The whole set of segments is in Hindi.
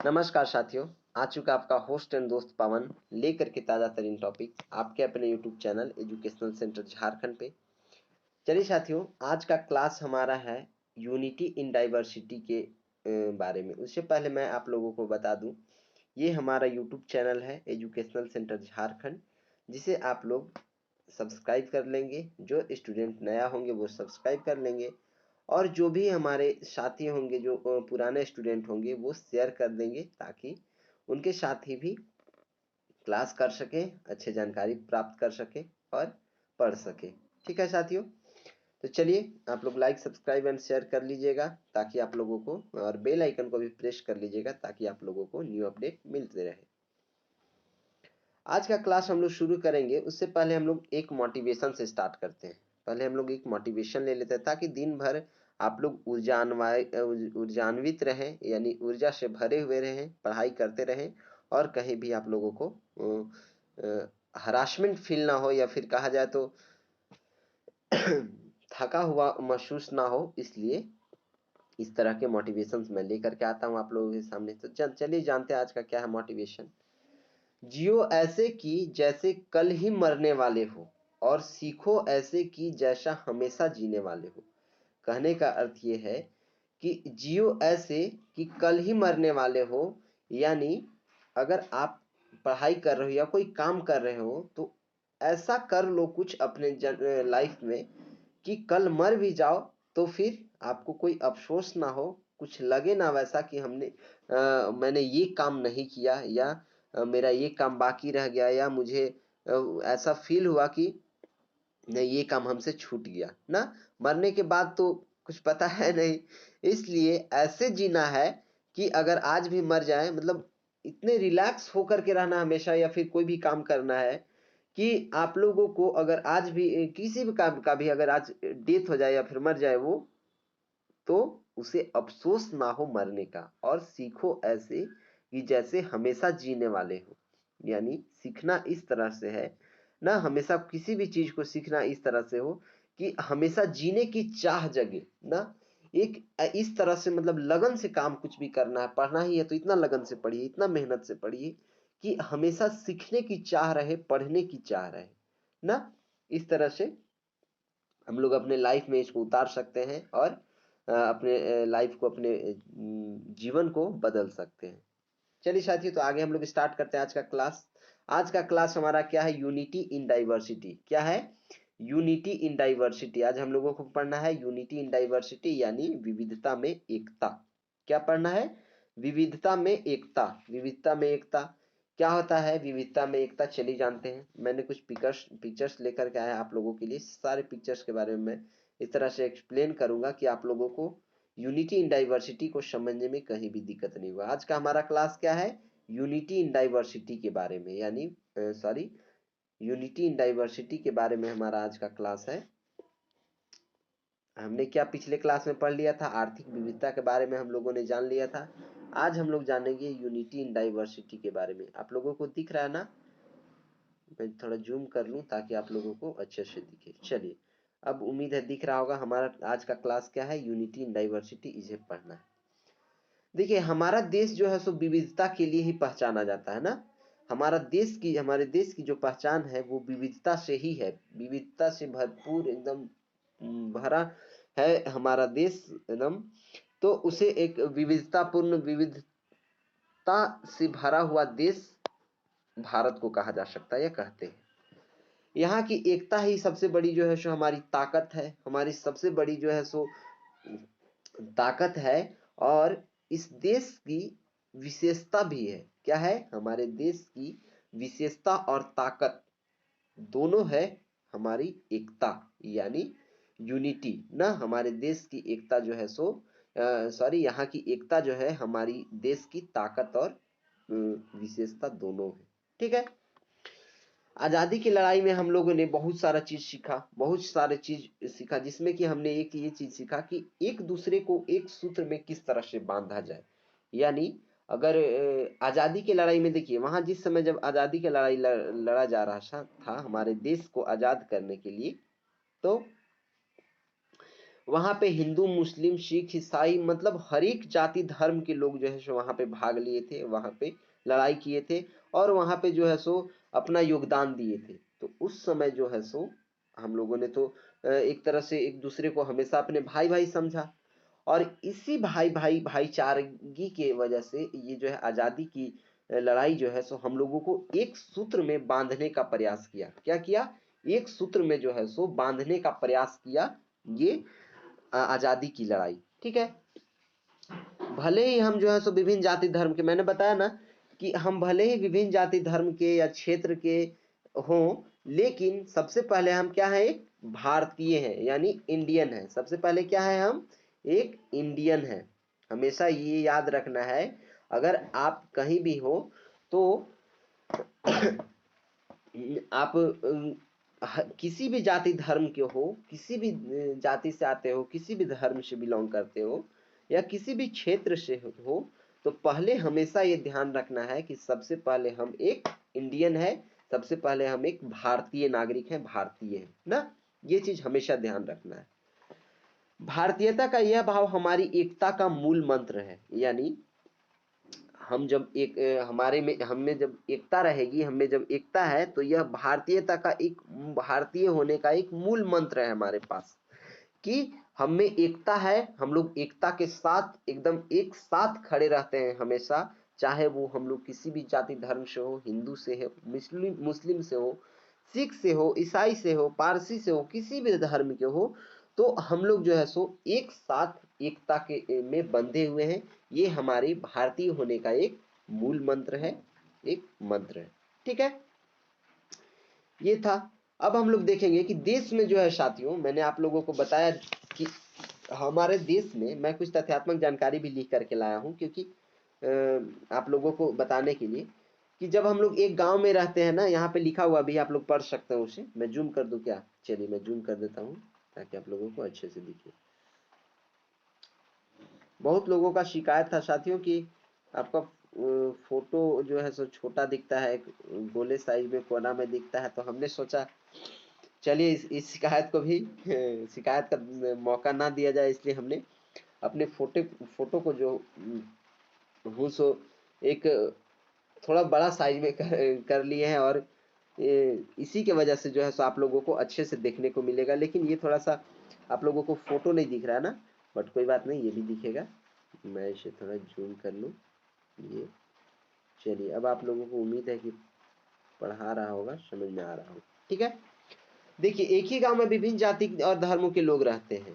नमस्कार साथियों। आ चुका आपका होस्ट एंड दोस्त पवन लेकर के ताज़ा तरीन टॉपिक आपके अपने YouTube channel educational centre Jharkhand पे। चलिए साथियों, आज का क्लास हमारा है यूनिटी इन डाइवर्सिटी के बारे में। उससे पहले मैं आप लोगों को बता दूं, ये हमारा यूट्यूब चैनल है एजुकेशनल सेंटर झारखंड, जिसे आप लोग सब्सक्राइब कर लेंगे। जो स्टूडेंट नया होंगे वो सब्सक्राइब कर लेंगे, और जो भी हमारे साथी होंगे, जो पुराने स्टूडेंट होंगे, वो शेयर कर देंगे ताकि उनके साथी भी क्लास कर सके, अच्छे जानकारी प्राप्त कर सके और पढ़ सके। ठीक है साथियों, तो चलिए आप लोग लाइक सब्सक्राइब एंड शेयर कर लीजिएगा ताकि आप लोगों को, और बेल आइकन को भी प्रेस कर लीजिएगा ताकि आप लोगों को न्यू अपडेट मिलते रहे। आज का क्लास हम लोग शुरू करेंगे, उससे पहले हम लोग एक मोटिवेशन से स्टार्ट करते हैं। पहले हम लोग एक मोटिवेशन ले लेते हैं ताकि दिन भर आप लोग ऊर्जान्वित रहें, यानी ऊर्जा से भरे हुए रहें, पढ़ाई करते रहें और कहीं भी आप लोगों को हरासमेंट फील ना हो, या फिर कहा जाए तो थका हुआ महसूस ना हो। इसलिए इस तरह के मोटिवेशन मैं लेकर के आता हूँ आप लोगों के सामने। तो चलिए जानते हैं आज का क्या है मोटिवेशन। जियो ऐसे कि जैसे कल ही मरने वाले हो, और सीखो ऐसे कि जैसा हमेशा जीने वाले हो। कहने का अर्थ ये है कि जियो ऐसे कि कल ही मरने वाले हो, यानी अगर आप पढ़ाई कर रहे हो या कोई काम कर रहे हो तो ऐसा कर लो कुछ अपने लाइफ में कि कल मर भी जाओ तो फिर आपको कोई अफसोस ना हो, कुछ लगे ना वैसा कि मैंने ये काम नहीं किया, या मेरा ये काम बाकी रह गया, या मुझे ऐसा फील हुआ कि नहीं ये काम हमसे छूट गया ना। मरने के बाद तो कुछ पता है नहीं, इसलिए ऐसे जीना है कि अगर आज भी मर जाए, मतलब इतने रिलैक्स होकर के रहना हमेशा, या फिर कोई भी काम करना है कि आप लोगों को अगर आज भी किसी भी काम का भी अगर आज डेथ हो जाए या फिर मर जाए वो, तो उसे अफसोस ना हो मरने का, और सीखो ऐसे कि जैसे हमेशा जीने वाले हो। यानी सीखना इस तरह से है ना, हमेशा किसी भी चीज को सीखना इस तरह से हो कि हमेशा जीने की चाह जगे ना। एक इस तरह से, मतलब लगन से काम कुछ भी करना है, पढ़ना ही है तो इतना लगन से पढ़िए, इतना मेहनत से पढ़िए कि हमेशा सीखने की चाह रहे, पढ़ने की चाह रहे ना। इस तरह से हम लोग अपने लाइफ में इसको उतार सकते हैं और अपने लाइफ को, अपने जीवन को बदल सकते हैं। चलिए साथियों, तो आगे हम लोग स्टार्ट करते हैं आज का क्लास। आज का क्लास हमारा क्या है? Unity in diversity. क्या है? Unity in diversity. आज हम लोगों को पढ़ना है यूनिटी इन डाइवर्सिटी, यानी विविधता में एकता। क्या पढ़ना है? विविधता में एकता। विविधता में एकता क्या होता है? विविधता में एकता चलिए जानते हैं। मैंने कुछ पिक्चर्स लेकर के आया आप लोगों के लिए। सारे पिक्चर्स के बारे में मैं इस तरह से एक्सप्लेन करूंगा कि आप लोगों को यूनिटी इन डाइवर्सिटी को समझने में कहीं भी दिक्कत नहीं हुआ। आज का हमारा क्लास क्या है? यूनिटी इन डाइवर्सिटी के बारे में, यानी सॉरी, यूनिटी इन डाइवर्सिटी के बारे में हमारा आज का क्लास है। हमने क्या पिछले क्लास में पढ़ लिया था? आर्थिक विविधता के बारे में हम लोगों ने जान लिया था। आज हम लोग जानेंगे यूनिटी इन डाइवर्सिटी के बारे में। आप लोगों को दिख रहा है ना? मैं थोड़ा जूम कर लूं ताकि आप लोगों को अच्छे से दिखे। चलिए, अब उम्मीद है दिख रहा होगा। हमारा आज का क्लास क्या है? यूनिटी इन डाइवर्सिटी, इसे पढ़ना है। देखिए, हमारा देश जो है सो विविधता के लिए ही पहचाना जाता है ना। हमारे देश की जो पहचान है वो विविधता से ही है। विविधता से भरपूर एकदम भरा है हमारा देश एकदम। तो उसे एक विविधता से भरा हुआ देश भारत को कहा जा सकता है, या कहते हैं। यहाँ की एकता ही सबसे बड़ी जो है सो हमारी ताकत है, हमारी सबसे बड़ी जो है सो ताकत है। और इस देश की विशेषता भी है। क्या है? हमारे देश की विशेषता और ताकत दोनों है हमारी एकता, यानी यूनिटी ना। हमारे देश की एकता जो है सो सॉरी, यहाँ की एकता जो है हमारी देश की ताकत और विशेषता दोनों है। ठीक है। आजादी की लड़ाई में हम लोगों ने बहुत सारा चीज सीखा, बहुत सारे चीज सीखा, जिसमें कि हमने एक ये चीज सीखा कि एक दूसरे को एक सूत्र में किस तरह से बांधा जाए। यानी अगर आजादी की लड़ाई में देखिए, वहां जिस समय जब आजादी की लड़ाई लड़ा जा रहा था हमारे देश को आजाद करने के लिए, तो वहां पे हिंदू, मुस्लिम, सिख, ईसाई मतलब हर एक जाति धर्म के लोग जो है सो वहां पे भाग लिए थे, वहां पे लड़ाई किए थे और वहां पे जो है सो अपना योगदान दिए थे। तो उस समय जो है सो हम लोगों ने तो एक तरह से एक दूसरे को हमेशा अपने भाई भाई समझा और इसी भाई भाई भाईचारगी के वजह से ये जो है आजादी की लड़ाई जो है सो हम लोगों को एक सूत्र में बांधने का प्रयास किया। क्या किया? एक सूत्र में जो है सो बांधने का प्रयास किया ये आजादी की लड़ाई। ठीक है, भले ही हम जो है सो विभिन्न जाति धर्म के, मैंने बताया ना कि हम भले ही विभिन्न जाति धर्म के या क्षेत्र के हों, लेकिन सबसे पहले हम क्या है? एक भारतीय है, यानी इंडियन है। सबसे पहले क्या है? हम एक इंडियन है। हमेशा ये याद रखना है, अगर आप कहीं भी हो तो आप किसी भी जाति धर्म के हो, किसी भी जाति से आते हो, किसी भी धर्म से बिलोंग करते हो या किसी भी क्षेत्र से हो, तो पहले हमेशा ये ध्यान रखना है कि सबसे पहले हम एक इंडियन है, सबसे पहले हम एक भारतीय नागरिक हैं, भारतीय है ना। ये चीज हमेशा ध्यान रखना है। भारतीयता का यह भाव हमारी एकता का मूल मंत्र है, यानी हम जब एक हमारे में हमें जब एकता रहेगी, हमें जब एकता है तो यह भारतीयता का एक, भारतीय होने का एक मूल मंत्र है हमारे पास कि हम में एकता है। हम लोग एकता के साथ एकदम एक साथ खड़े रहते हैं हमेशा, चाहे वो हम लोग किसी भी जाति धर्म से हो, हिंदू से हो, मुस्लिम से हो, सिख से हो, ईसाई से हो, पारसी से हो, किसी भी धर्म के हो, तो हम लोग जो है सो एक साथ एकता के में बंधे हुए हैं। ये हमारे भारतीय होने का एक मूल मंत्र है, एक मंत्र है। ठीक है, ये था। अब हम लोग देखेंगे कि देश में जो है साथियों, मैंने आप लोगों को बताया कि हमारे देश में, मैं कुछ तथ्यात्मक जानकारी भी लिख करके लाया हूं क्योंकि आप लोगों को बताने के लिए कि जब हम लोग एक गांव में रहते हैं ना, यहाँ पे लिखा हुआ भी आप लोग पढ़ सकते हैं उसे। मैं जूम कर दूं क्या? चलिए मैं जूम कर देता हूँ ताकि आप लोगों को अच्छे से दिखे। बहुत लोगों का शिकायत था साथियों कि आपका फोटो जो है सो छोटा दिखता है, गोले साइज में कोना में दिखता है, तो हमने सोचा चलिए इस शिकायत को भी शिकायत का मौका ना दिया जाए, इसलिए हमने अपने फोटो को जो हूँ सो एक थोड़ा बड़ा साइज में कर लिए हैं और इसी के वजह से जो है सो आप लोगों को अच्छे से देखने को मिलेगा। लेकिन ये थोड़ा सा आप लोगों को फोटो नहीं दिख रहा है ना, बट कोई बात नहीं, ये भी दिखेगा। मैं इसे थोड़ा जूम कर लूँ। ये चलिए, अब आप लोगों को उम्मीद है कि पढ़ा रहा होगा, समझ में आ रहा होगा। ठीक है, देखिए एक ही गांव में विभिन्न जाति और धर्मों के लोग रहते हैं।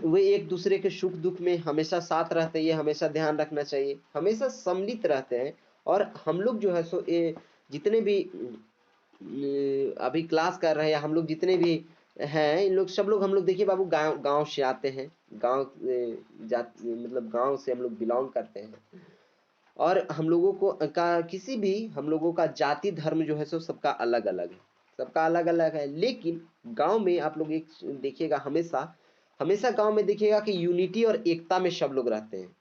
वे एक दूसरे के सुख दुख में हमेशा साथ रहते हैं, ये हमेशा ध्यान रखना चाहिए। हमेशा सम्मिलित रहते हैं और हम लोग जो है सो ये जितने भी अभी क्लास कर रहे हैं, हम लोग जितने भी हैं, इन लोग सब लोग, हम लोग देखिए बाबू गांव से आते हैं, गांव मतलब गांव से हम लोग बिलोंग करते हैं और हम लोगों को का किसी भी हम लोगों का जाति धर्म जो है सो सबका अलग अलग है, सबका अलग अलग है। लेकिन गांव में आप लोग एक देखिएगा, हमेशा हमेशा गांव में देखिएगा कि यूनिटी और एकता में सब लोग रहते हैं।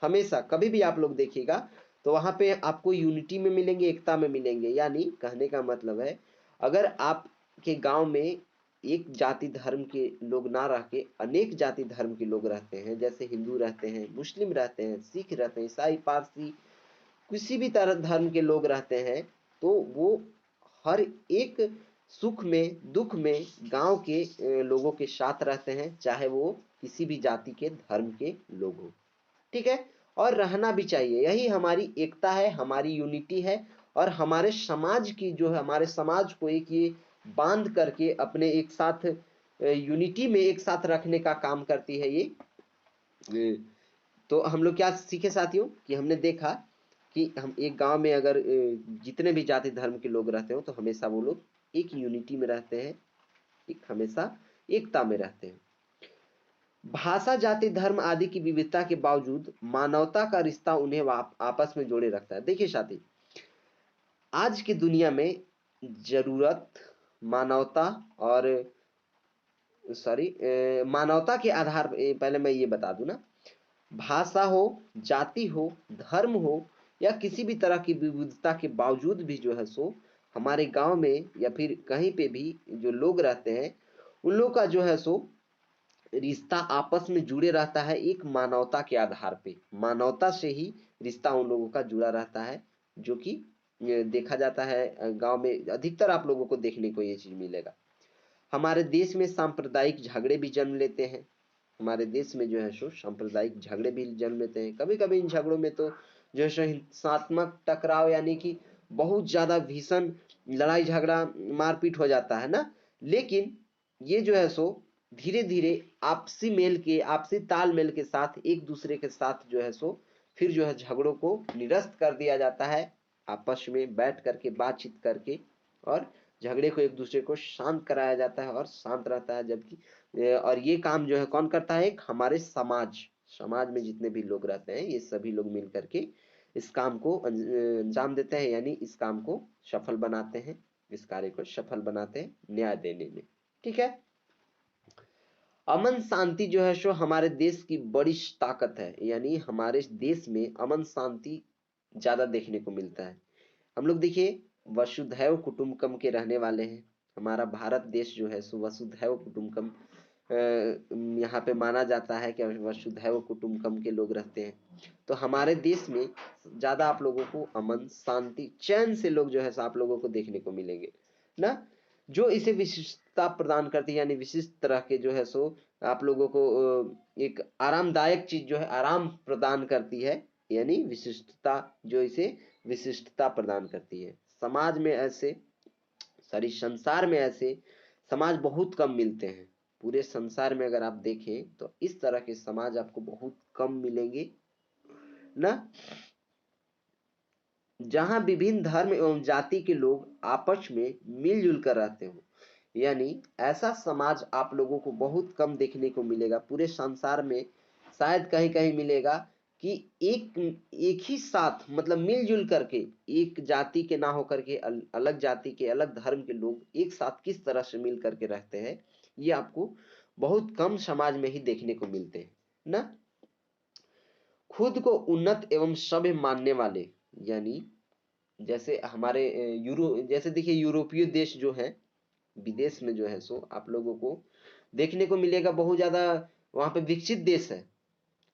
हमेशा कभी भी आप लोग देखिएगा तो वहां पे आपको यूनिटी में मिलेंगे, एकता में मिलेंगे। यानी कहने का मतलब है, अगर आपके गांव में एक जाति धर्म के लोग ना रह के अनेक जाति धर्म के लोग रहते हैं, जैसे हिंदू रहते हैं, मुस्लिम रहते हैं, सिख रहते हैं, ईसाई, पारसी, किसी भी तरह धर्म के लोग रहते हैं, तो वो हर एक सुख में दुख में गांव के लोगों के साथ रहते हैं, चाहे वो किसी भी जाति के धर्म के लोग हो। ठीक है, और रहना भी चाहिए। यही हमारी एकता है, हमारी यूनिटी है और हमारे समाज की जो है, हमारे समाज को एक ये बांध करके अपने एक साथ यूनिटी में एक साथ रखने का काम करती है ये। तो हम लोग क्या सीखे साथियों कि हमने देखा कि हम एक गांव में अगर जितने भी जाति धर्म के लोग रहते हो तो हमेशा वो लोग एक यूनिटी में रहते हैं, एक हमेशा एकता में रहते हैं। भाषा, जाति, धर्म आदि की विविधता के बावजूद मानवता का रिश्ता उन्हें आपस में जोड़े रखता है। देखिए साथी, आज की दुनिया में जरूरत मानवता और मानवता के आधार पहले मैं ये बता दूं ना, भाषा हो, जाति हो, धर्म हो या किसी भी तरह की विविधता के बावजूद भी जो है सो हमारे गांव में या फिर कहीं पे भी जो लोग रहते हैं, उन लोग का जो है सो रिश्ता आपस में जुड़े रहता है एक मानवता के आधार पे, मानवता से ही रिश्ता उन लोगों का जुड़ा रहता है, जो कि देखा जाता है गांव में अधिकतर आप लोगों को देखने को ये चीज मिलेगा। हमारे देश में सांप्रदायिक झगड़े भी जन्म लेते हैं, हमारे देश में जो है सो सांप्रदायिक झगड़े भी जन्म लेते हैं। कभी कभी इन झगड़ों में तो जो है सो हिंसात्मक टकराव यानी कि बहुत ज्यादा भीषण लड़ाई झगड़ा मारपीट हो जाता है ना, लेकिन ये जो है सो धीरे धीरे आपसी मेल के आपसी तालमेल के साथ एक दूसरे के साथ जो है सो फिर जो है झगड़ों को निरस्त कर दिया जाता है, आपस में बैठ करके बातचीत करके, और झगड़े को एक दूसरे को शांत कराया जाता है और शांत रहता है। जबकि और ये काम जो है कौन करता है, एक हमारे समाज में जितने भी लोग रहते हैं ये सभी लोग मिल करके इस काम को अंजाम देते हैं, यानी इस काम को सफल बनाते हैं, इस कार्य को सफल बनाते हैं न्याय देने में। ठीक है, अमन शांति जो है सो हमारे देश की बड़ी ताकत है, यानी हमारे देश में अमन शांति ज्यादा देखने को मिलता है। हम लोग देखिए वसुधैव कुटुंबकम के रहने वाले हैं, हमारा भारत देश जो है सो वसुधैव कुटुंबकम यहाँ पे माना जाता है कि वसुधैव कुटुंबकम के लोग रहते हैं। तो हमारे देश में ज्यादा आप लोगों को अमन शांति चैन से लोग जो है आप लोगों को देखने को मिलेंगे ना, जो इसे विशिष्टता प्रदान करती है, यानी विशिष्ट तरह के जो है सो आप लोगों को एक आरामदायक चीज जो है आराम प्रदान करती है, यानी विशिष्टता जो इसे विशिष्टता प्रदान करती है। समाज में ऐसे सारी संसार में ऐसे समाज बहुत कम मिलते हैं, पूरे संसार में अगर आप देखें तो इस तरह के समाज आपको बहुत कम मिलेंगे ना, जहां विभिन्न धर्म एवं जाति के लोग आपस में मिलजुल कर रहते हो, यानी ऐसा समाज आप लोगों को बहुत कम देखने को मिलेगा पूरे संसार में, शायद कहीं कहीं मिलेगा कि एक ही साथ मतलब मिलजुल करके एक जाति के ना होकर के अलग जाति के अलग धर्म के लोग एक साथ किस तरह से मिल करके रहते हैं, ये आपको बहुत कम समाज में ही देखने को मिलते हैं ना। खुद को उन्नत एवं सभ्य मानने वाले, यानी जैसे हमारे जैसे देखिए यूरोपीय देश जो है विदेश में जो है सो आप लोगों को देखने को मिलेगा बहुत ज्यादा वहां पे विकसित देश है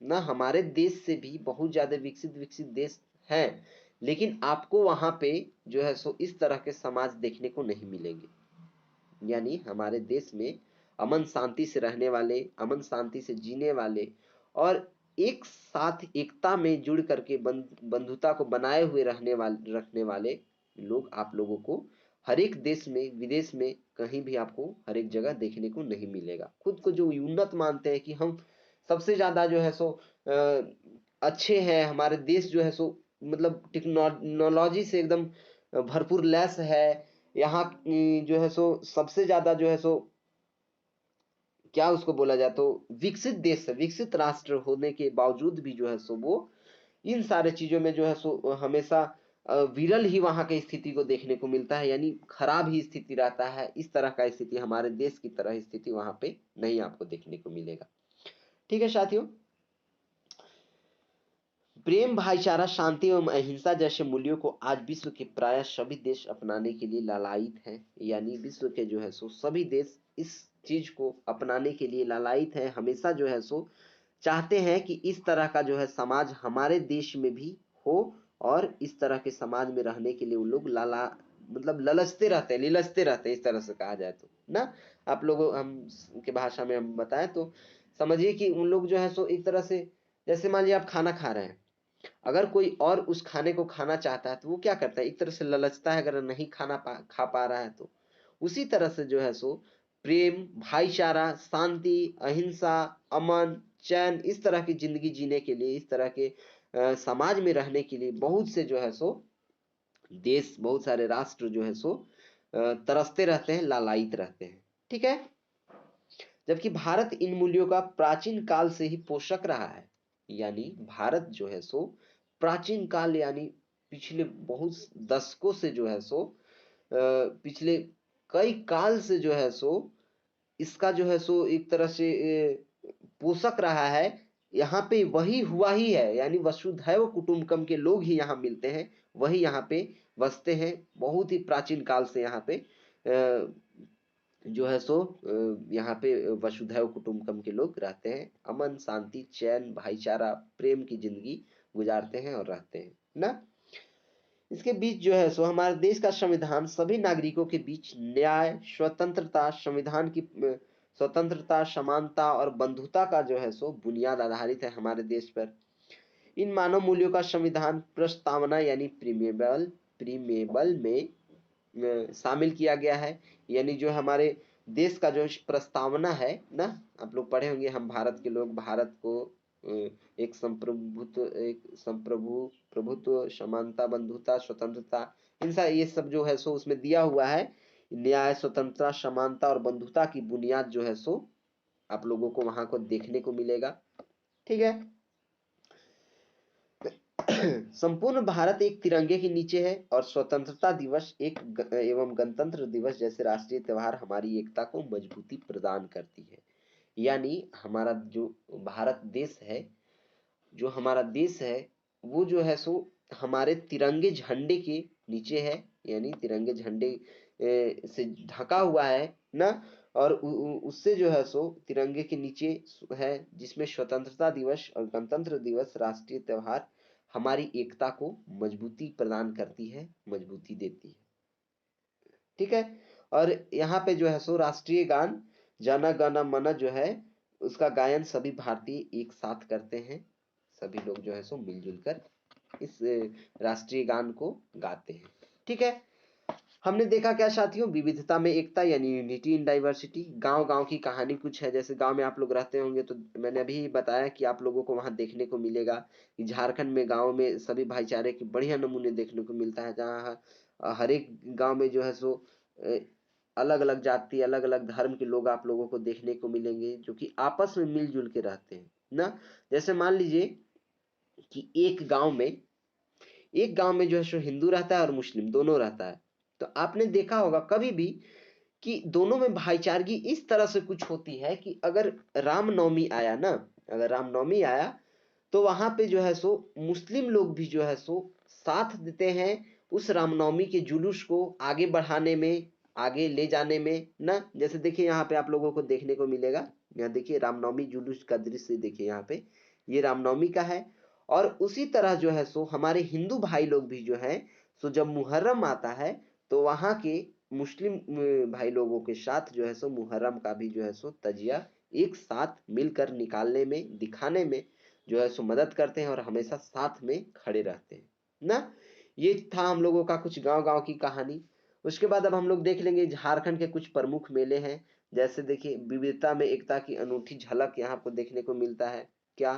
ना, हमारे देश से भी बहुत ज्यादा विकसित विकसित देश है, लेकिन आपको वहां पे जो है सो इस तरह के समाज देखने को नहीं मिलेंगे। यानी हमारे देश में अमन शांति से रहने वाले, अमन शांति से जीने वाले और एक साथ एकता में जुड़ करके बंधुता को बनाए हुए रखने वाले लोग आप लोगों को हर एक देश में विदेश में कहीं भी आपको हर एक जगह देखने को नहीं मिलेगा। खुद को जो उन्नत मानते हैं कि हम सबसे ज्यादा जो है सो अच्छे हैं, हमारे देश जो है सो मतलब टेक्नोलॉजी से एकदम भरपूर लैस है, यहाँ जो है सो सबसे ज्यादा जो है सो क्या उसको बोला जाए तो विकसित देश है, विकसित राष्ट्र होने के बावजूद भी जो है सो वो इन सारे चीजों में जो है सो हमेशा विरल ही वहां की स्थिति को देखने को मिलता है, यानी खराब ही स्थिति रहता है। इस तरह का स्थिति हमारे देश की तरह स्थिति वहां पे नहीं आपको देखने को मिलेगा। ठीक है साथियों, प्रेम भाईचारा शांति एवं अहिंसा जैसे मूल्यों को आज विश्व के प्राय सभी देश अपनाने के लिए लालायित हैं, यानी विश्व के जो है सो सभी देश इस चीज को अपनाने के लिए लालायित है, हमेशा जो है सो चाहते हैं कि इस तरह का जो है समाज हमारे देश में भी हो, और इस तरह के समाज में रहने के लिए वो लोग लाला मतलब ललचते रहते हैं, लिलचते रहते हैं, इस तरह से कहा जाए तो ना, आप लोगों हम के भाषा में हम बताएं तो समझिए कि उन लोग जो है सो एक तरह से जैसे मान लीजिए आप खाना खा रहे हैं, अगर कोई और उस खाने को खाना चाहता है तो वो क्या करता है, एक तरह से ललचता है, अगर नहीं खा पा रहा है तो उसी तरह से जो है सो प्रेम भाईचारा शांति अहिंसा अमन चैन इस तरह की जिंदगी जीने के लिए, इस तरह के समाज में रहने के लिए बहुत से जो है सो देश बहुत सारे राष्ट्र जो है सो तरसते रहते हैं, लालायित रहते हैं। ठीक है, जबकि भारत इन मूल्यों का प्राचीन काल से ही पोषक रहा है, यानी भारत जो है सो प्राचीन काल यानी पिछले बहुत दशकों से जो है सो पिछले कई काल से जो है सो इसका जो है सो एक तरह से पोषक रहा है। यहाँ पे वही हुआ ही है, यानी वसुधैव कुटुंबकम के लोग ही यहाँ मिलते हैं, वही यहाँ पे बसते हैं, बहुत ही प्राचीन काल से यहाँ पे जो है सो यहाँ पे वसुधैव कुटुंबकम के लोग रहते हैं, अमन शांति चैन भाईचारा प्रेम की जिंदगी गुजारते हैं और रहते हैं ना। इसके बीच जो है सो हमारे देश का संविधान सभी नागरिकों के बीच न्याय स्वतंत्रता संविधान की स्वतंत्रता समानता और बंधुता का जो है सो बुनियाद आधारित है हमारे देश पर। इन मानव मूल्यों का संविधान प्रस्तावना यानी प्रीमेबल में शामिल किया गया है। यानी जो हमारे देश का जो प्रस्तावना है ना, आप लोग पढ़े होंगे, हम भारत के लोग भारत को एक संप्रभु प्रभुत्व समानता बंधुता स्वतंत्रता ये सब जो है सो उसमें दिया हुआ है। न्याय स्वतंत्रता समानता और बंधुता की बुनियाद जो है सो आप लोगों को वहां को देखने को मिलेगा। ठीक है। संपूर्ण भारत एक तिरंगे के नीचे है और स्वतंत्रता दिवस एवं गणतंत्र दिवस जैसे राष्ट्रीय त्योहार हमारी एकता को मजबूती प्रदान करती है। यानी हमारा जो भारत देश है, जो हमारा देश है वो जो है सो हमारे तिरंगे झंडे के नीचे है। यानी तिरंगे झंडे से ढका हुआ है ना, और उससे जो है सो तिरंगे के नीचे है, जिसमें स्वतंत्रता दिवस और गणतंत्र दिवस राष्ट्रीय त्योहार हमारी एकता को मजबूती प्रदान करती है, मजबूती देती है। ठीक है। और यहाँ पे जो है सो राष्ट्रीय गान जन गण मन जो है उसका गायन सभी भारतीय एक साथ करते हैं। सभी लोग जो है सो मिलजुल कर इस राष्ट्रीय गान को गाते हैं। ठीक है। हमने देखा क्या साथियों, विविधता में एकता यानी यूनिटी इन डाइवर्सिटी। गांव गांव की कहानी कुछ है, जैसे गांव में आप लोग रहते होंगे तो मैंने अभी बताया कि आप लोगों को वहां देखने को मिलेगा कि झारखंड में गांव में सभी भाईचारे के बढ़िया नमूने देखने को मिलता है, जहाँ हर एक गांव में जो है सो अलग अलग जाति अलग अलग धर्म के लोग आप लोगों को देखने को मिलेंगे जो कि आपस में मिलजुल के रहते हैं ना। जैसे मान लीजिए कि एक गांव में जो है सो हिंदू रहता है और मुस्लिम दोनों रहता है, तो आपने देखा होगा कभी भी कि दोनों में भाईचारगी इस तरह से कुछ होती है कि अगर रामनवमी आया ना, अगर रामनवमी आया तो वहां पे जो है सो मुस्लिम लोग भी जो है सो साथ देते हैं उस रामनवमी के जुलूस को आगे बढ़ाने में, आगे ले जाने में ना। जैसे देखिए यहाँ पे आप लोगों को देखने को मिलेगा, यहाँ देखिए रामनवमी जुलूस का दृश्य देखिए, यहाँ पे ये रामनवमी का है। और उसी तरह जो है सो हमारे हिंदू भाई लोग भी जो है सो जब मुहर्रम आता है तो वहां के मुस्लिम भाई लोगों के साथ जो है सो मुहर्रम का भी जो है सो तजिया एक साथ मिलकर निकालने में दिखाने में जो है सो मदद करते हैं और हमेशा साथ में खड़े रहते हैं ना। ये था हम लोगों का कुछ गांव गांव की कहानी। उसके बाद अब हम लोग देख लेंगे झारखंड के कुछ प्रमुख मेले हैं। जैसे देखिए विविधता में एकता की अनूठी झलक यहाँ पर देखने को मिलता है। क्या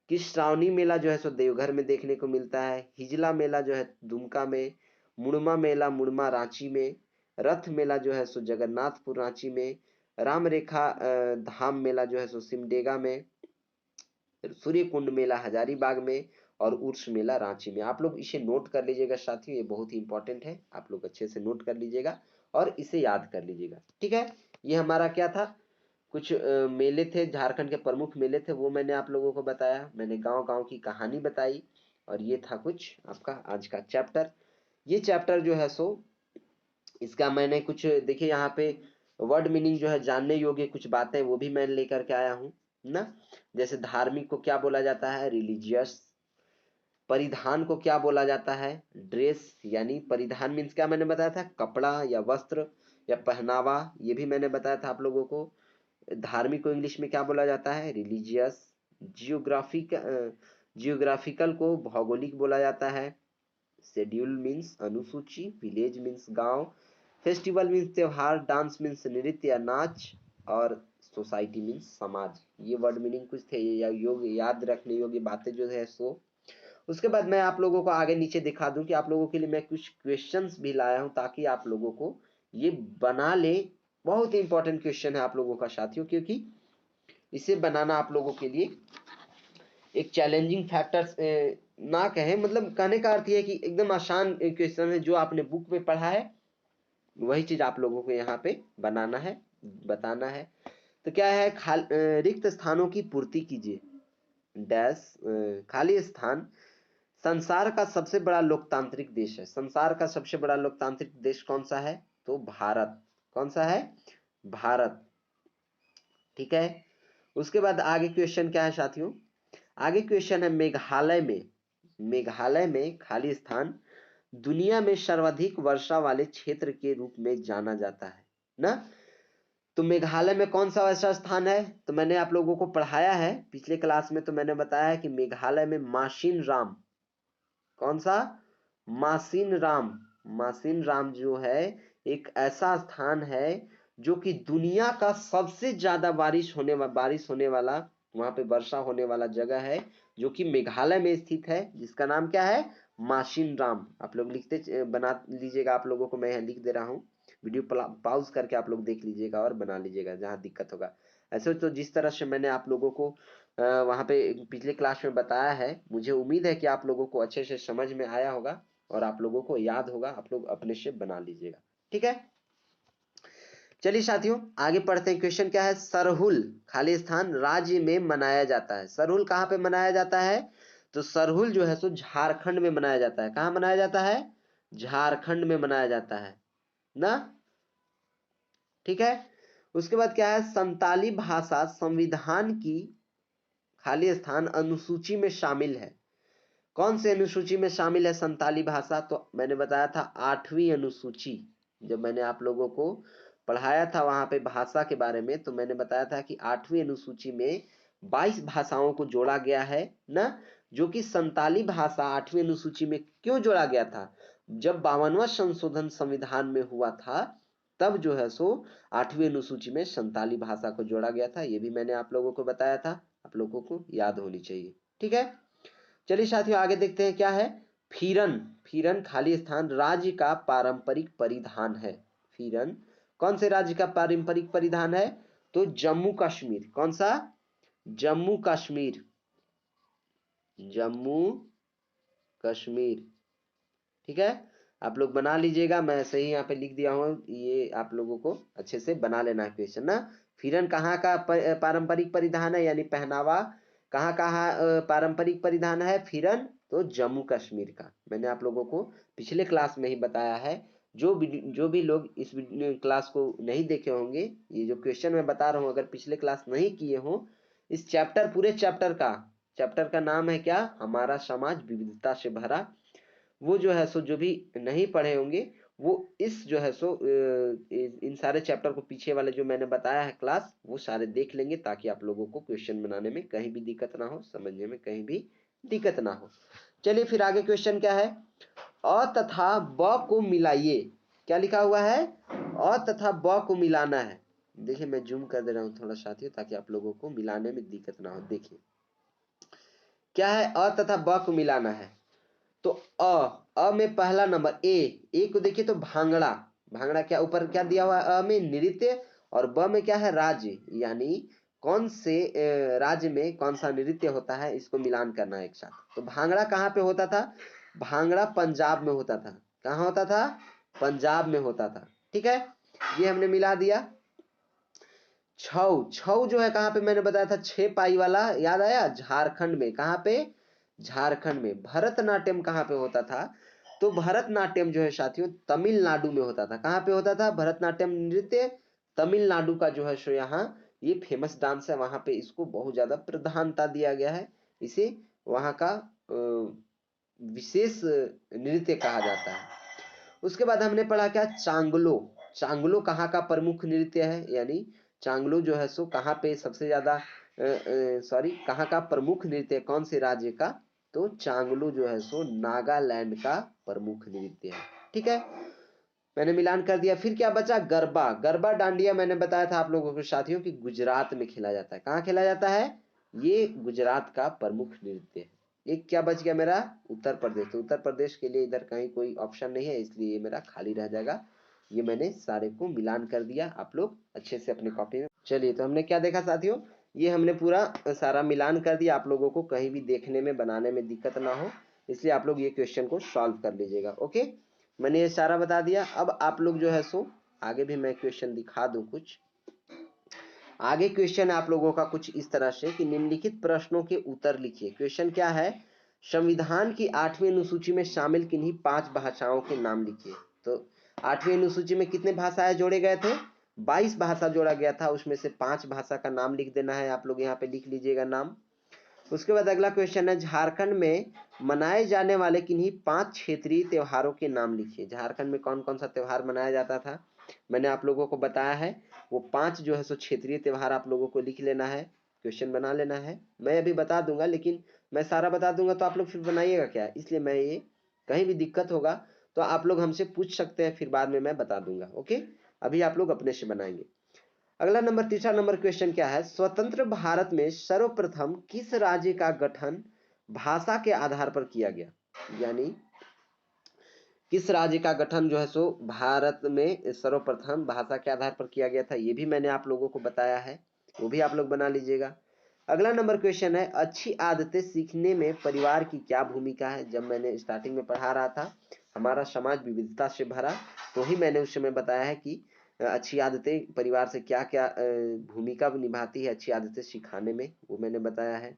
कि श्रावणी मेला जो है सो देवघर में देखने को मिलता है, हिजला मेला जो है दुमका में, मुड़मा मेला मुड़मा रांची में, रथ मेला जो है सो जगन्नाथपुर रांची में, राम रेखा धाम मेला जो है सो सिमडेगा में, सूर्य कुंड मेला हजारीबाग में और उर्स मेला रांची में। आप लोग इसे नोट कर लीजिएगा साथियों, ये बहुत ही इंपॉर्टेंट है, आप लोग अच्छे से नोट कर लीजिएगा और इसे याद कर लीजिएगा। ठीक है। ये हमारा क्या था, कुछ मेले थे, झारखंड के प्रमुख मेले थे, वो मैंने आप लोगों को बताया, मैंने गांव गांव की कहानी बताई और ये था कुछ आपका आज का चैप्टर। ये चैप्टर जो है सो इसका मैंने कुछ देखिए यहाँ पे वर्ड मीनिंग जो है जानने योग्य कुछ बातें वो भी मैं लेकर के आया हूँ ना। जैसे धार्मिक को क्या बोला जाता है, रिलीजियस। परिधान को क्या बोला जाता है, ड्रेस। यानी परिधान मीन्स क्या मैंने बताया था, कपड़ा या वस्त्र या पहनावा, ये भी मैंने बताया था आप लोगों को। धार्मिक को इंग्लिश में क्या बोला जाता है, रिलीजियस। जियोग्राफिकल को भौगोलिक बोला जाता है। शेड्यूल मीन्स अनुसूची, विलेज मीन्स गांव, फेस्टिवल मीन्स त्योहार, डांस मीन्स नृत्य या नाच, और सोसाइटी मीन्स समाज। ये वर्ड मीनिंग कुछ थे, या योग याद रखने योग्य बातें जो है सो। उसके बाद मैं आप लोगों को आगे नीचे दिखा दूं कि आप लोगों के लिए मैं कुछ क्वेश्चंस भी लाया हूं ताकि आप लोगों को ये बना ले। बहुत ही इंपॉर्टेंट क्वेश्चन है आप लोगों का साथियों, क्योंकि इसे बनाना आप लोगों के लिए एक चैलेंजिंग फैक्टर ना कहें, मतलब कहने का अर्थ है कि एकदम आसान क्वेश्चन है, जो आपने बुक में पढ़ा है वही चीज आप लोगों को यहाँ पे बनाना है, बताना है। तो क्या है, रिक्त स्थानों की पूर्ति कीजिए। डैश खाली स्थान। संसार का सबसे बड़ा लोकतांत्रिक देश है, संसार का सबसे बड़ा लोकतांत्रिक देश कौन सा है, तो भारत। कौन सा है, भारत। ठीक है, उसके बाद आगे क्वेश्चन क्या है साथियों, आगे क्वेश्चन है मेघालय में खाली स्थान दुनिया में सर्वाधिक वर्षा वाले क्षेत्र के रूप में जाना जाता है ना। तो मेघालय में कौन सा ऐसा स्थान है, तो मैंने आप लोगों को पढ़ाया है पिछले क्लास में, तो मैंने बताया है कि मेघालय में मासिन राम, कौन सा, मासिन राम जो है एक ऐसा स्थान है जो कि दुनिया का सबसे ज्यादा बारिश होने वाला, वहां पे वर्षा होने वाला जगह है, जो कि मेघालय में स्थित है, जिसका नाम क्या है, मासिन राम। आप लोग लिखते बना लीजिएगा, आप लोगों को मैं यहाँ लिख दे रहा हूँ, वीडियो पॉज करके आप लोग देख लीजिएगा और बना लीजिएगा जहां दिक्कत होगा। ऐसे तो जिस तरह से मैंने आप लोगों को वहां पे पिछले क्लास में बताया है, मुझे उम्मीद है कि आप लोगों को अच्छे से समझ में आया होगा और आप लोगों को याद होगा, आप लोग अपने से बना लीजिएगा। ठीक है, चलिए साथियों आगे पढ़ते हैं। क्वेश्चन क्या है, सरहुल खाली स्थान राज्य में मनाया जाता है। सरहुल कहाँ पे मनाया जाता है, तो सरहुल जो है सो झारखंड में मनाया जाता है। कहाँ मनाया जाता है, झारखंड में मनाया जाता है ना। ठीक है, उसके बाद क्या है, संताली भाषा संविधान की खाली स्थान अनुसूची में शामिल है। कौन से अनुसूची में शामिल है संताली भाषा, तो मैंने बताया था 8वीं अनुसूची, जब मैंने आप लोगों को पढ़ाया था वहां पे भाषा के बारे में, तो मैंने बताया था कि 8वीं अनुसूची में 22 भाषाओं को जोड़ा गया है ना, जो कि संताली भाषा 8वीं अनुसूची में क्यों जोड़ा गया था, जब 52वां संशोधन संविधान में हुआ था, तब जो है सो 8वीं अनुसूची में संताली भाषा को जोड़ा गया था। ये भी मैंने आप लोगों को बताया था, आप लोगों को याद होनी चाहिए। ठीक है, चलिए साथियों आगे देखते हैं क्या है, फीरन खाली स्थान राज्य का पारंपरिक परिधान है। फीरन कौन से राज्य का पारंपरिक परिधान है, तो जम्मू कश्मीर। कौन सा, जम्मू कश्मीर, जम्मू कश्मीर। ठीक है, आप लोग बना लीजिएगा, मैं सही यहाँ पे लिख दिया हूँ, ये आप लोगों को अच्छे से बना लेना है क्वेश्चन ना। फीरन कहाँ का पारंपरिक परिधान है, यानी पहनावा कहाँ कहाँ पारंपरिक परिधान है फीरन, तो जम्मू कश्मीर का। मैंने आप लोगों को पिछले क्लास में ही बताया है। जो भी लोग इस क्लास को नहीं देखे होंगे, ये जो क्वेश्चन मैं बता रहा हूँ, अगर पिछले क्लास नहीं किए हो, इस पूरे चैप्टर का नाम है क्या, हमारा समाज विविधता से भरा। वो जो है सो जो भी नहीं पढ़े होंगे, वो इस जो है सो इन सारे चैप्टर को पीछे वाले जो मैंने बताया है क्लास, वो सारे देख लेंगे, ताकि आप लोगों को क्वेश्चन बनाने में कहीं भी दिक्कत ना हो, समझने में कहीं भी दिक्कत ना हो। चलिए फिर आगे क्वेश्चन क्या है, अ तथा ब को मिलाइए। क्या लिखा हुआ है, अ तथा ब को मिलाना है। देखिए मैं जूम कर दे रहा हूँ थोड़ा साथियों, ताकि आप लोगों को मिलाने में दिक्कत ना हो। देखिए क्या है, अ तथा ब को मिलाना है, तो अ में पहला नंबर ए को देखिए, तो भांगड़ा क्या ऊपर क्या दिया हुआ है, अ में नृत्य, और ब में क्या है, राज्य, यानी कौन से राज्य में कौन सा नृत्य होता है, इसको मिलान करना है एक साथ। तो भांगड़ा कहाँ पे होता था, भांगड़ा पंजाब में होता था। कहाँ होता था, पंजाब में होता था। ठीक है, ये हमने मिला दिया। छऊ जो है कहाँ पे, मैंने बताया था 6 पाई वाला, याद आया, झारखंड में। कहाँ पे, झारखंड में। भरतनाट्यम कहाँ पे होता था, तो भरतनाट्यम जो है साथियों तमिलनाडु में होता था। कहाँ पे होता था भरतनाट्यम नृत्य, तमिलनाडु का जो है सो यहाँ ये फेमस डांस है, वहां पे इसको बहुत ज्यादा प्रधानता दिया गया है, इसे वहां का विशेष नृत्य कहा जाता है। उसके बाद हमने पढ़ा क्या, चांगलो कहाँ का प्रमुख नृत्य है, यानी चांगलो जो है सो कहाँ पे सबसे ज्यादा कहाँ का प्रमुख नृत्य, कौन से राज्य का, तो चांगलो जो है सो नागालैंड का प्रमुख नृत्य है। ठीक है, मैंने मिलान कर दिया। फिर क्या बचा, गरबा डांडिया मैंने बताया था आप लोगों को साथियों कि गुजरात में खेला जाता है। कहाँ खेला जाता है, ये गुजरात का प्रमुख नृत्य है। एक क्या बच गया मेरा, उत्तर प्रदेश। तो उत्तर प्रदेश के लिए इधर कहीं कोई ऑप्शन नहीं है, इसलिए ये मेरा खाली रह जाएगा। ये मैंने सारे को मिलान कर दिया, आप लोग अच्छे से अपनी कॉपी में। चलिए, तो हमने क्या देखा साथियों, ये हमने पूरा सारा मिलान कर दिया, आप लोगों को कहीं भी देखने में बनाने में दिक्कत ना हो, इसलिए आप लोग ये क्वेश्चन को सॉल्व कर लीजिएगा। ओके, मैंने ये सारा बता दिया। अब आप लोग जो है सो आगे भी मैं क्वेश्चन दिखा दूं कुछ। आगे क्वेश्चन आप लोगों का कुछ इस तरह से कि निम्नलिखित प्रश्नों के उत्तर लिखिए। क्वेश्चन क्या है, संविधान की 8वीं अनुसूची में शामिल किन्हीं 5 भाषाओं के नाम लिखिए। तो 8वीं अनुसूची में कितने भाषाएं जोड़े गए थे, 22 भाषा जोड़ा गया था, उसमें से 5 भाषा का नाम लिख देना है। आप लोग यहाँ पे लिख लीजिएगा नाम। उसके बाद अगला क्वेश्चन है, झारखंड में मनाए जाने वाले किन्हीं 5 क्षेत्रीय त्योहारों के नाम लिखिए। झारखंड में कौन कौन सा त्योहार मनाया जाता था, मैंने आप लोगों को बताया है। वो 5 जो है सो क्षेत्रीय त्योहार आप लोगों को लिख लेना है, क्वेश्चन बना लेना है। मैं अभी बता दूंगा, लेकिन मैं सारा बता दूंगा तो आप लोग फिर बनाइएगा क्या, इसलिए मैं ये कहीं भी दिक्कत होगा तो आप लोग हमसे पूछ सकते हैं, फिर बाद में मैं बता दूंगा। ओके, अभी आप लोग अपने से बनाएंगे। अगला नंबर, तीसरा नंबर क्वेश्चन क्या है, स्वतंत्र भारत में सर्वप्रथम किस राज्य का गठन भाषा के आधार पर किया गया। यानी किस राज्य का गठन जो है सो भारत में सर्वप्रथम भाषा के आधार पर किया गया था, ये भी मैंने आप लोगों को बताया है, वो भी आप लोग बना लीजिएगा। अगला नंबर क्वेश्चन है, अच्छी आदतें सीखने में परिवार की क्या भूमिका है। जब मैंने स्टार्टिंग में पढ़ा रहा था हमारा समाज विविधता से भरा, तो ही मैंने उस समय बताया है कि अच्छी आदतें परिवार से क्या क्या भूमिका निभाती है अच्छी आदतें सिखाने में, वो मैंने बताया है।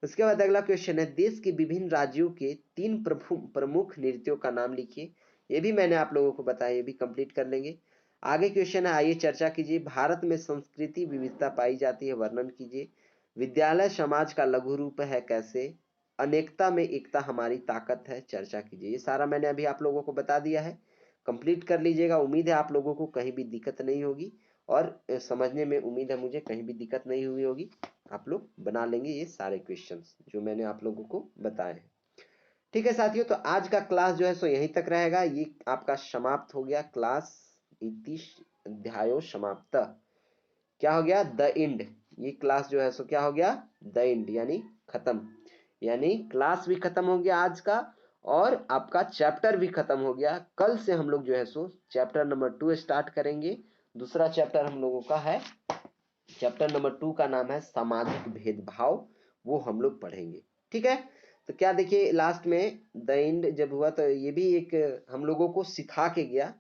उसके बाद अगला क्वेश्चन है, देश के विभिन्न राज्यों के 3 प्रमुख नृत्यों का नाम लिखिए। ये भी मैंने आप लोगों को बताया, ये भी कंप्लीट कर लेंगे। आगे क्वेश्चन है, आइए चर्चा कीजिए, भारत में संस्कृति विविधता पाई जाती है, वर्णन कीजिए। विद्यालय समाज का लघु रूप है, कैसे। अनेकता में एकता हमारी ताकत है, चर्चा कीजिए। ये सारा मैंने अभी आप लोगों को बता दिया है, कंप्लीट कर लीजिएगा। उम्मीद है आप लोगों को कहीं भी दिक्कत नहीं होगी, और समझने में उम्मीद है मुझे कहीं भी दिक्कत नहीं हुई होगी। आप लोग बना लेंगे ये सारे क्वेश्चंस जो मैंने आप लोगों को बताए हैं। ठीक है साथियों, तो आज का क्लास जो है सो यहीं तक रहेगा। ये आपका समाप्त हो गया क्लास, इति अध्यायो समाप्त। क्या हो गया, द एंड। ये क्लास जो है सो क्या हो गया, द एंड, यानी खत्म। यानी क्लास भी खत्म हो गया आज का, और आपका चैप्टर भी खत्म हो गया। कल से हम लोग जो है सो चैप्टर नंबर 2 स्टार्ट करेंगे। दूसरा चैप्टर हम लोगों का है, चैप्टर नंबर 2 का नाम है सामाजिक भेदभाव, वो हम लोग पढ़ेंगे। ठीक है, तो क्या देखिए लास्ट में द एंड जब हुआ तो ये भी एक हम लोगों को सिखा के गया,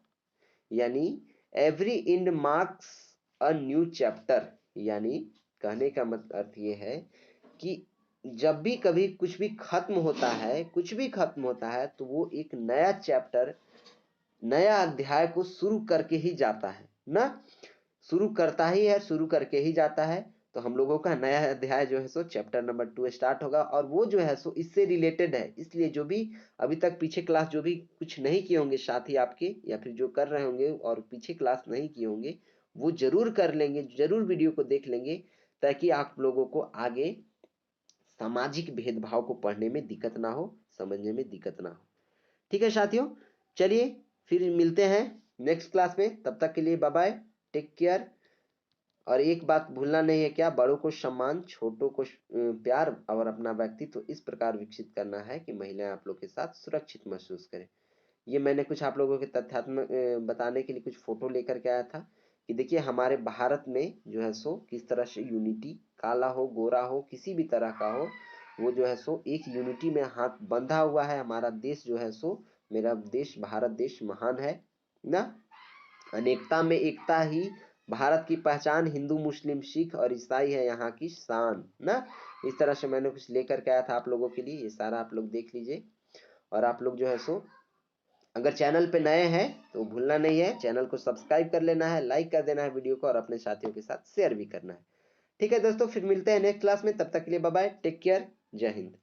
यानी every and marks a new chapter. यानी कहने का मतलब अर्थ ये है कि जब भी कभी कुछ भी खत्म होता है, कुछ भी खत्म होता है, तो वो एक नया चैप्टर, नया अध्याय को शुरू करके ही जाता है ना, शुरू करता ही है, शुरू करके ही जाता है। तो हम लोगों का नया अध्याय जो है सो चैप्टर नंबर 2 स्टार्ट होगा, और वो जो है सो इससे रिलेटेड है। इसलिए जो भी अभी तक पीछे क्लास जो भी कुछ नहीं किए होंगे साथी आपके, या फिर जो कर रहे होंगे और पीछे क्लास नहीं किए होंगे, वो जरूर कर लेंगे, जरूर वीडियो को देख लेंगे, ताकि आप लोगों को आगे सामाजिक भेदभाव को पढ़ने में दिक्कत ना हो, समझने में दिक्कत ना हो। ठीक है साथियों, चलिए फिर मिलते हैं नेक्स्ट क्लास में। तब तक के लिए बाय बाय, टेक केयर। और एक बात भूलना नहीं है, क्या, बड़ों को सम्मान, छोटों को प्यार, और अपना व्यक्तित्व इस प्रकार विकसित करना है कि महिलाएं आप लोग के साथ सुरक्षित महसूस करें। ये मैंने कुछ आप लोगों के तथ्यात्मक बताने के लिए कुछ फोटो लेकर के आया था, कि देखिए हमारे भारत में जो है सो किस तरह से यूनिटी, काला हो गोरा हो किसी भी तरह का हो, वो जो है सो एक यूनिटी में हाथ बंधा हुआ है। हमारा देश जो है सो, मेरा देश भारत देश महान है ना, अनेकता में एकता ही भारत की पहचान, हिंदू मुस्लिम सिख और ईसाई है यहाँ की शान ना। इस तरह से मैंने कुछ लेकर के आया था आप लोगों के लिए, ये सारा आप लोग देख लीजिए। और आप लोग जो है सो अगर चैनल पे नए हैं तो भूलना नहीं है, चैनल को सब्सक्राइब कर लेना है, लाइक कर देना है वीडियो को, और अपने साथियों के साथ शेयर भी करना है। ठीक है दोस्तों, फिर मिलते हैं नेक्स्ट क्लास में, तब तक के लिए बाय बाय, टेक केयर, जय हिंद।